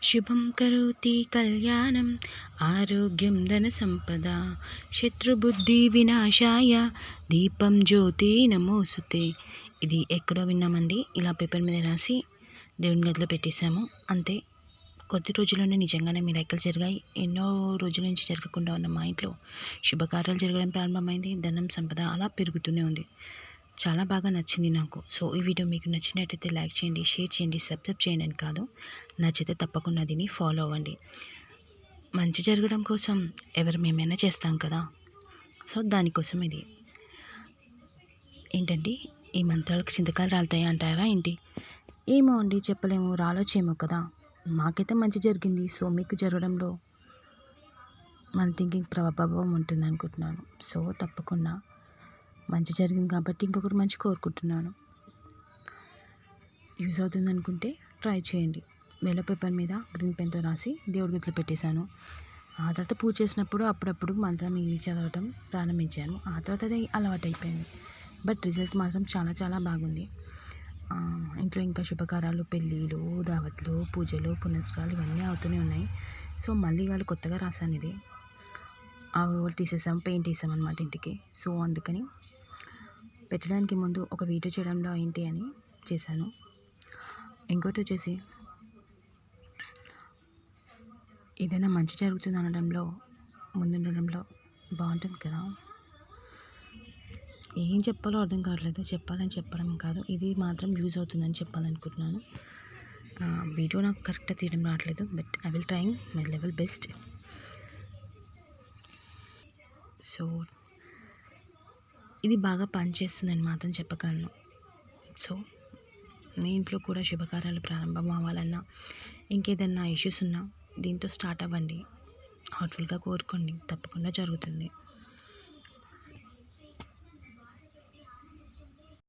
శుభం కరోతి కళ్యాణం ఆరోగ్యం ధన సంపద శత్రుబుద్ధి వినాశాయ దీపం జ్యోతి నమోస్తుతే. ఇది ఎక్కడో విన్నామండి. ఇలా పేపర్ మీద రాసి దేవుని గదిలో పెట్టేశాము అంతే. కొద్ది రోజుల్లోనే నిజంగానే మిరాకిల్ జరిగాయి. ఎన్నో రోజుల నుంచి జరగకుండా ఉన్న మా ఇంట్లో శుభకార్యాలు జరగడం ప్రారంభమైంది. ధనం సంపద అలా పెరుగుతూనే ఉంది. చాలా బాగా నచ్చింది నాకు. సో ఈ వీడియో మీకు నచ్చినట్టయితే లైక్ చేయండి, షేర్ చేయండి, సబ్స్క్రైబ్ చేయండి అని కాదు, నచ్చితే తప్పకుండా దీన్ని ఫాలో అవ్వండి. మంచి జరగడం కోసం ఎవరు మేమైనా చేస్తాం కదా. సో దానికోసం ఇది ఏంటండి, ఈ మంత్రాలకు చింతకాయలు రాలుతాయి అంటారా ఏంటి? ఏమో అండి, చెప్పలేము, రాలోచేమో కదా. మాకైతే మంచి జరిగింది. సో మీకు జరగడంలో మన థింకింగ్ ప్రభావం ఉంటుంది అనుకుంటున్నాను. సో తప్పకుండా మంచి జరిగింది కాబట్టి ఇంకొకరు మంచి కోరుకుంటున్నాను. యూజ్ అవుతుంది అనుకుంటే ట్రై చేయండి. వెల్ల పేపర్ మీద గ్రీన్ పెన్తో రాసి దేవుడి గదిలో పెట్టేశాను. ఆ తర్వాత పూజ చేసినప్పుడు అప్పుడప్పుడు మంత్రం ఇది చదవటం ప్రారంభించాను. ఆ తర్వాత అది అలవాటు అయిపోయింది. బట్ రిజల్ట్ మాత్రం చాలా చాలా బాగుంది. ఇంట్లో ఇంకా శుభకార్యాలు, పెళ్ళిళ్ళు, దావత్లు, పూజలు, పునస్కారాలు ఇవన్నీ అవుతూనే ఉన్నాయి. సో మళ్ళీ వాళ్ళు కొత్తగా రాశాను ఇది. వాళ్ళు తీసేసాం, పెయింట్ వేసాం అనమాట ఇంటికి. సో అందుకని పెట్టడానికి ముందు ఒక వీడియో చేయడంలో ఏంటి అని చేశాను. ఇంకోటి వచ్చేసి ఏదైనా మంచి జరుగుతుంది అనడంలో ముందుండడంలో బాగుంటుంది కదా. ఏం చెప్పాలో అర్థం కావట్లేదు. చెప్పాలని చెప్పడం కాదు, ఇది మాత్రం యూజ్ అవుతుందని చెప్పాలనుకుంటున్నాను. వీడియో నాకు కరెక్ట్గా తీయడం రావట్లేదు, but I will trying my level best. So ఇది బాగా పనిచేస్తుందని మాత్రం చెప్పగలను. సో మీ ఇంట్లో కూడా శుభకార్యాలు ప్రారంభం అవ్వాలన్నా, ఇంకేదన్నా ఇష్యూస్ ఉన్నా దీంతో స్టార్ట్ అవ్వండి. హార్ట్ఫుల్గా కోరుకోండి, తప్పకుండా జరుగుతుంది.